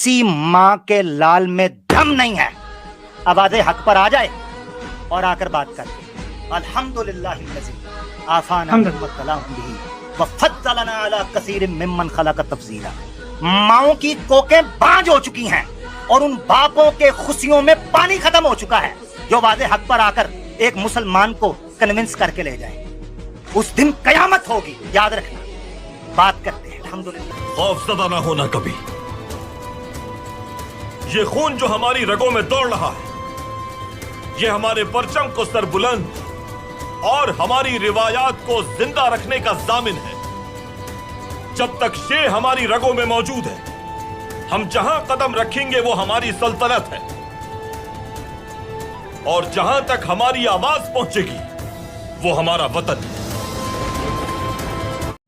کسی ماں کے لال میں دم نہیں ہے. آواز حق پر آ جائے اور آ کر بات کر دے. الحمدللہ الذی عافانا مما ابتلاہم بہ وفضلنا علی کثیر ممن خلق تفضیلا. ماؤں کی کوکیں بانجھ ہو چکی ہیں اور ان باپوں کے خوشیوں میں پانی ختم ہو چکا ہے جو واضح حق پر آ کر ایک مسلمان کو کنونس کر کے لے جائے. اس دن قیامت ہوگی, یاد رکھنا. بات کرتے ہیں الحمدللہ. خوف زدہ نہ ہونا کبھی. یہ خون جو ہماری رگوں میں دوڑ رہا ہے یہ ہمارے پرچم کو سر بلند اور ہماری روایات کو زندہ رکھنے کا ضامن ہے. جب تک یہ ہماری رگوں میں موجود ہے ہم جہاں قدم رکھیں گے وہ ہماری سلطنت ہے, اور جہاں تک ہماری آواز پہنچے گی وہ ہمارا وطن ہے.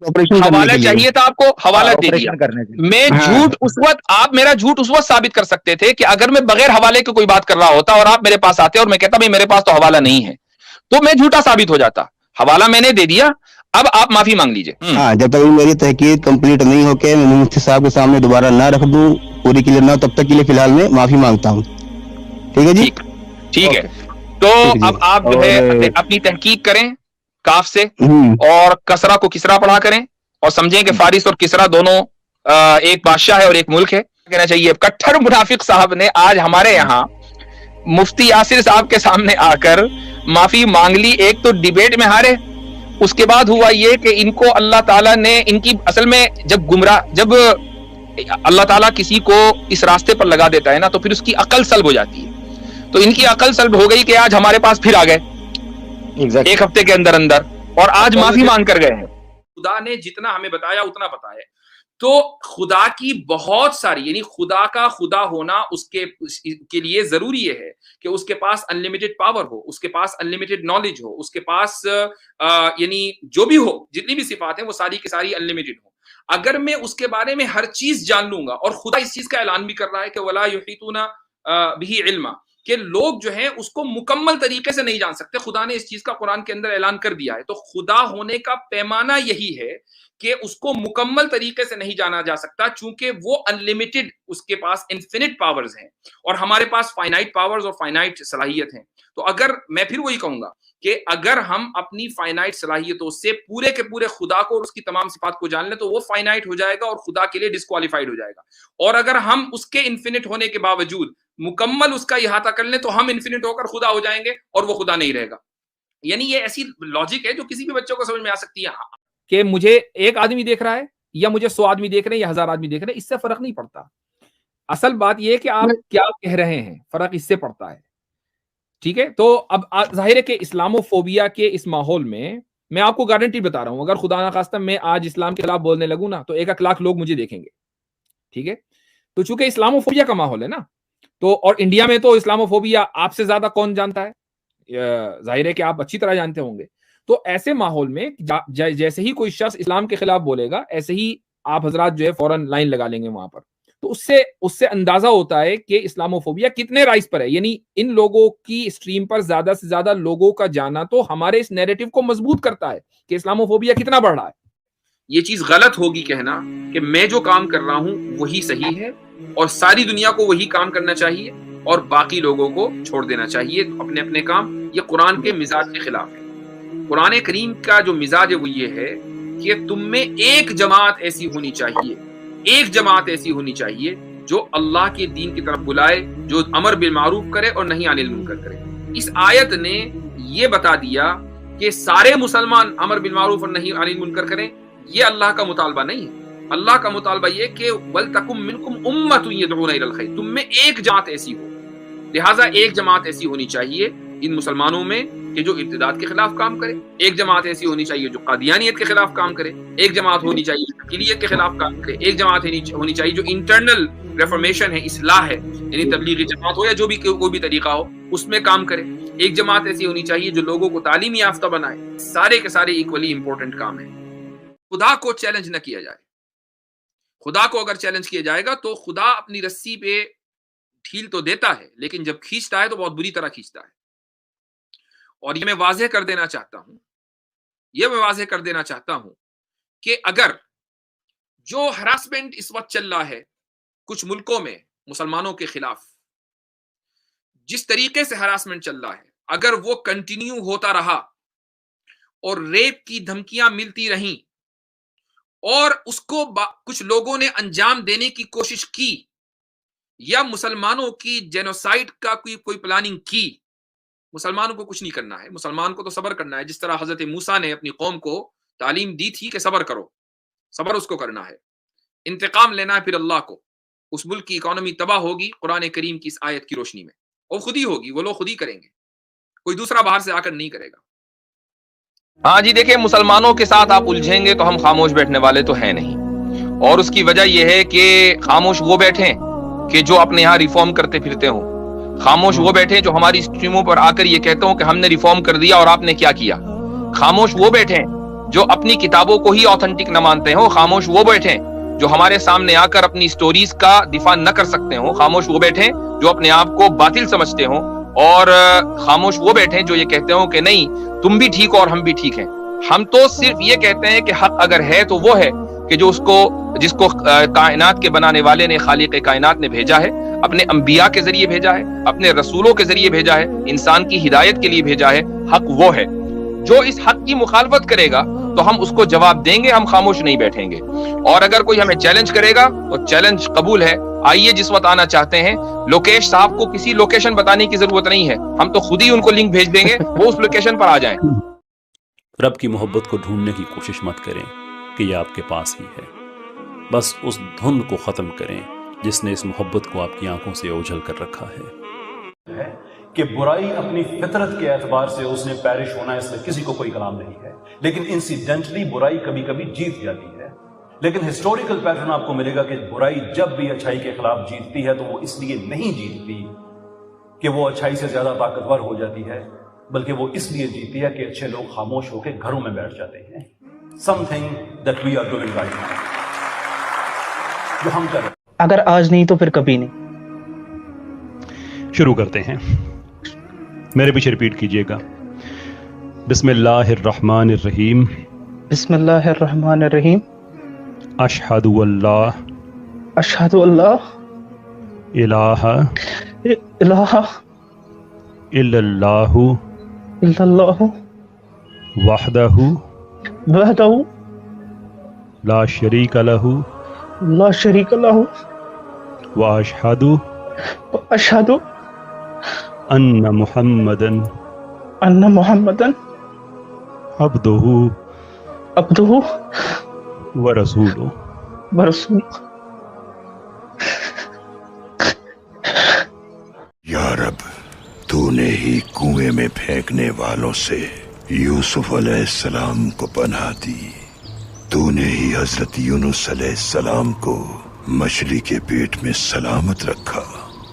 حوالہ چاہیے تھا آپ کو, حوالہ دے دیا. میں جھوٹ اس وقت, آپ میرا جھوٹ اس وقت ثابت کر سکتے تھے کہ اگر میں بغیر حوالے کے کوئی بات کر رہا ہوتا اور آپ میرے پاس آتے اور میں کہتا بھائی میرے پاس تو حوالہ نہیں ہے تو میں جھوٹا ثابت ہو جاتا. حوالہ میں نے دے دیا, اب آپ معافی مانگ لیجئے. ہاں, جب تک میری تحقیق کمپلیٹ نہیں ہو کے میں مفتی صاحب کے سامنے دوبارہ نہ رکھ دوں پوری کلیئر نہ, تب تک کے لیے فی الحال میں معافی مانگتا ہوں. ٹھیک ہے جی, ٹھیک ہے. تو اب آپ جو ہے اپنی تحقیق کریں کاف سے اور کسرا کو کسرا پڑھا کریں اور سمجھیں کہ فارس اور کسرا دونوں ایک بادشاہ ہے اور ایک ملک ہے. کہنا چاہیے کٹھر منافق صاحب نے آج ہمارے یہاں مفتی یاسر صاحب کے سامنے آ کر معافی مانگ لی. ایک تو ڈیبیٹ میں ہارے, اس کے بعد ہوا یہ کہ ان کو اللہ تعالیٰ نے ان کی اصل میں جب اللہ تعالیٰ کسی کو اس راستے پر لگا دیتا ہے نا تو پھر اس کی عقل سلب ہو جاتی ہے. تو ان کی عقل سلب ہو گئی کہ آج ہمارے پاس پھر آ گئے ایک ہفتے کے اندر اور آج معافی مانگ کر گئے ہیں. خدا نے جتنا ہمیں بتایا اتنا بتایا. تو خدا کی بہت ساری, یعنی خدا کا خدا ہونا اس کے لیے ضروری یہ ہے کہ اس کے پاس انلمیٹڈ پاور ہو, اس کے پاس انلمیٹڈ نالج ہو, اس کے پاس یعنی جو بھی ہو, جتنی بھی صفات ہیں وہ ساری کی ساری انلمیٹڈ ہو. اگر میں اس کے بارے میں ہر چیز جان لوں گا, اور خدا اس چیز کا اعلان بھی کر رہا ہے کہ وَلَا يُحِيطُونَ بِهِ عِلْمًا, کہ لوگ جو ہیں اس کو مکمل طریقے سے نہیں جان سکتے. خدا نے اس چیز کا قرآن کے اندر اعلان کر دیا ہے. تو خدا ہونے کا پیمانہ یہی ہے کہ اس کو مکمل طریقے سے نہیں جانا جا سکتا, چونکہ وہ انلمیٹڈ, اس کے پاس انفینٹ پاورز ہیں اور ہمارے پاس فائنائٹ پاورز اور فائنائٹ صلاحیت ہیں. تو اگر میں پھر وہی کہوں گا کہ اگر ہم اپنی فائنائٹ صلاحیتوں سے پورے کے پورے خدا کو اور اس کی تمام صفات کو جان لیں تو وہ فائنائٹ ہو جائے گا اور خدا کے لیے ڈسکوالیفائڈ ہو جائے گا. اور اگر ہم اس کے انفینٹ ہونے کے باوجود مکمل اس کا احاطہ کر لیں تو ہم انفینٹ ہو کر خدا ہو جائیں گے اور وہ خدا نہیں رہے گا. یعنی یہ ایسی لاجک ہے جو کسی بھی بچوں کو سمجھ میں آ سکتی ہے کہ مجھے ایک آدمی دیکھ رہا ہے یا مجھے 100 آدمی دیکھ رہے ہیں یا 1000 آدمی دیکھ رہے ہیں, اس سے فرق نہیں پڑتا. اصل بات یہ ہے کہ آپ کیا کہہ رہے ہیں, فرق اس سے پڑتا ہے. ٹھیک ہے, تو اب ظاہر ہے کہ اسلامو فوبیا کے اس ماحول میں آپ کو گارنٹی بتا رہا ہوں, اگر خدا نخواستہ میں آج اسلام کے خلاف بولنے لگوں نا تو 1 لاکھ لوگ مجھے دیکھیں گے. ٹھیک ہے, تو چونکہ اسلامو فوبیا کا ماحول ہے نا, تو اور انڈیا میں تو اسلامو فوبیا آپ سے زیادہ کون جانتا ہے, ظاہر ہے کہ آپ اچھی طرح جانتے ہوں گے. تو ایسے ماحول میں جیسے ہی کوئی شخص اسلام کے خلاف بولے گا ایسے ہی آپ حضرات جو ہے فوراً لائن لگا لیں گے وہاں پر. تو اس سے اندازہ ہوتا ہے کہ اسلاموفوبیا کتنے رائز پر ہے. یعنی ان لوگوں کی اسٹریم پر زیادہ سے زیادہ لوگوں کا جانا تو ہمارے اس نیریٹو کو مضبوط کرتا ہے کہ اسلاموفوبیا کتنا بڑھ رہا ہے. یہ چیز غلط ہوگی کہنا کہ میں جو کام کر رہا ہوں وہی صحیح ہے اور ساری دنیا کو وہی کام کرنا چاہیے اور باقی لوگوں کو چھوڑ دینا چاہیے اپنے اپنے کام. یہ قرآن کے مزاج کے خلاف ہے. قرآن کریم کا جو مزاج ہے وہ یہ ہے کہ تم میں ایک جماعت ایسی ہونی چاہیے, ایک جماعت ایسی ہونی چاہیے جو اللہ کے دین کی طرف بلائے, جو امر بالمعروف کرے اور نہیں عن المنکر کرے. اس آیت نے یہ بتا دیا کہ سارے مسلمان امر بالمعروف اور نہیں عن المنکر کریں, یہ اللہ کا مطالبہ نہیں ہے. اللہ کا مطالبہ یہ کہ وَلْتَكُمْ مِنْكُمْ أُمَّةٌ يَدْعُونَ إِلَى الْخَيْرِ, تم میں ایک جماعت ایسی ہو. لہٰذا ایک جماعت ایسی ہونی چاہیے ان مسلمانوں میں کہ جو ارتداد کے خلاف کام کرے, ایک جماعت ایسی ہونی چاہیے جو قادیانیت کے خلاف کام کرے, ایک جماعت ہونی چاہیے جو تقلیت کے خلاف کام کرے, ایک جماعت ہونی چاہیے جو انٹرنل ریفارمیشن ہے, اصلاح ہے, یعنی تبلیغی جماعت ہو یا جو بھی کوئی بھی طریقہ ہو اس میں کام کرے. ایک جماعت ایسی ہونی چاہیے جو لوگوں کو تعلیم یافتہ بنائے. سارے کے سارے ایکولی امپورٹنٹ کام ہیں. خدا کو چیلنج نہ کیا جائے. خدا کو اگر چیلنج کیا جائے گا تو خدا اپنی رسی پہ ڈھیل تو دیتا ہے لیکن جب کھینچتا ہے تو بہت بری طرح کھینچتا ہے. اور یہ میں واضح کر دینا چاہتا ہوں کہ اگر جو ہراسمنٹ اس وقت چل رہا ہے کچھ ملکوں میں مسلمانوں کے خلاف جس طریقے سے ہراسمنٹ چل رہا ہے، اگر وہ کنٹینیو ہوتا رہا اور ریپ کی دھمکیاں ملتی رہیں اور اس کو کچھ لوگوں نے انجام دینے کی کوشش کی یا مسلمانوں کی جینوسائیڈ کا کوئی پلاننگ کی، مسلمانوں کو کچھ نہیں کرنا ہے، مسلمان کو تو صبر کرنا ہے، جس طرح حضرت موسیٰ نے اپنی قوم کو تعلیم دی تھی کہ صبر کرو، صبر اس کو کرنا ہے، انتقام لینا ہے پھر اللہ کو۔ اس ملک کی اکانومی تباہ ہوگی قرآن کریم کی اس آیت کی روشنی میں، وہ خود ہی ہوگی، وہ لوگ خود ہی کریں گے، کوئی دوسرا باہر سے آ کر نہیں کرے گا۔ ہاں جی دیکھیں، مسلمانوں کے ساتھ آپ الجھیں گے تو ہم خاموش بیٹھنے والے تو ہیں نہیں، اور اس کی وجہ یہ ہے کہ خاموش وہ بیٹھیں کہ جو اپنے یہاں ریفارم کرتے پھرتے ہوں، خاموش وہ بیٹھیں جو ہماری اسٹریموں پر آ کر یہ کہتے ہوں کہ ہم نے ریفارم کر دیا اور آپ نے کیا کیا، خاموش وہ بیٹھیں جو اپنی کتابوں کو ہی آتھنٹک نہ مانتے ہوں، خاموش وہ بیٹھیں جو ہمارے سامنے آ کر اپنی سٹوریز کا دفاع نہ کر سکتے ہوں، خاموش وہ بیٹھیں جو اپنے آپ کو باطل سمجھتے ہوں، اور خاموش وہ بیٹھیں جو یہ کہتے ہوں کہ نہیں تم بھی ٹھیک ہو اور ہم بھی ٹھیک ہیں۔ ہم تو صرف یہ کہتے ہیں کہ حق اگر ہے تو وہ ہے کہ جس کو کائنات کے بنانے والے نے، خالق کائنات نے بھیجا ہے، اپنے انبیاء کے ذریعے بھیجا ہے، اپنے رسولوں کے ذریعے بھیجا ہے، انسان کی ہدایت کے لیے بھیجا ہے، حق وہ ہے۔ جو اس حق کی مخالفت کرے گا تو ہم اس کو جواب دیں گے، ہم خاموش نہیں بیٹھیں گے، اور اگر کوئی ہمیں چیلنج کرے گا تو چیلنج قبول ہے، آئیے جس وقت آنا چاہتے ہیں۔ لوکیش صاحب کو کسی لوکیشن بتانے کی ضرورت نہیں ہے، ہم تو خود ہی ان کو لنک بھیج دیں گے، وہ اس لوکیشن پر آ جائیں۔ رب کی محبت کو ڈھونڈنے کی کوشش مت کریں کہ یہ آپ کے پاس ہی ہے، بس اس دھند کو ختم کریں جس نے اس محبت کو آپ کی آنکھوں سے اوجھل کر رکھا ہے کہ برائی اپنی فطرت کے اعتبار سے اس نے پیرش ہونا ہے، اس میں کسی کو کوئی کلام نہیں ہے، لیکن انسیڈنٹلی برائی کبھی کبھی جیت جاتی ہے۔ لیکن ہسٹوریکل پیٹرن آپ کو ملے گا کہ برائی جب بھی اچھائی کے خلاف جیتتی ہے تو وہ اس لیے نہیں جیتتی کہ وہ اچھائی سے زیادہ طاقتور ہو جاتی ہے، بلکہ وہ اس لیے جیتی ہے کہ اچھے لوگ خاموش ہو کے گھروں میں بیٹھ جاتے ہیں۔ something that we are doing right now، جو ہم کریں، اگر آج نہیں تو پھر کبھی نہیں۔ شروع کرتے ہیں، میرے پیچھے ریپیٹ کیجئے گا۔ بسم اللہ الرحمن الرحیم، بسم اللہ الرحمن الرحیم، اشہد اللہ اشہد اللہ الہ الہ الا اللہ الا اللہ وحدہ وحدہ لا شریک لہ لا شریک لہ واشہد اشہد ان محمدا ان محمدا عبدہ عبدہ ورسولہ۔ ورسول۔ یا رب، تو نے ہی کنویں میں پھینکنے والوں سے یوسف علیہ السلام کو پناہ دی، تو نے ہی حضرت یونس علیہ السلام کو مچھلی کے پیٹ میں سلامت رکھا،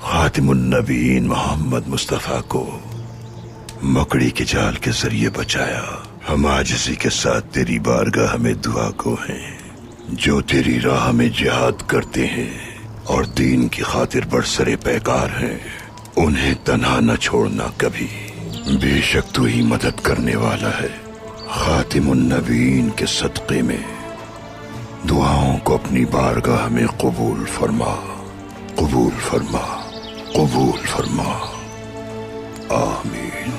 خاتم النبیین محمد مصطفیٰ کو مکڑی کے جال کے ذریعے بچایا۔ ہم عاجزی کے ساتھ تیری بارگاہ میں دعا کو ہیں، جو تیری راہ میں جہاد کرتے ہیں اور دین کی خاطر برسرے پیکار ہیں، انہیں تنہا نہ چھوڑنا کبھی، بے شک تو ہی مدد کرنے والا ہے۔ خاتم النبیین کے صدقے میں دعاؤں کو اپنی بارگاہ میں قبول فرما، قبول فرما، قبول فرما، آمین۔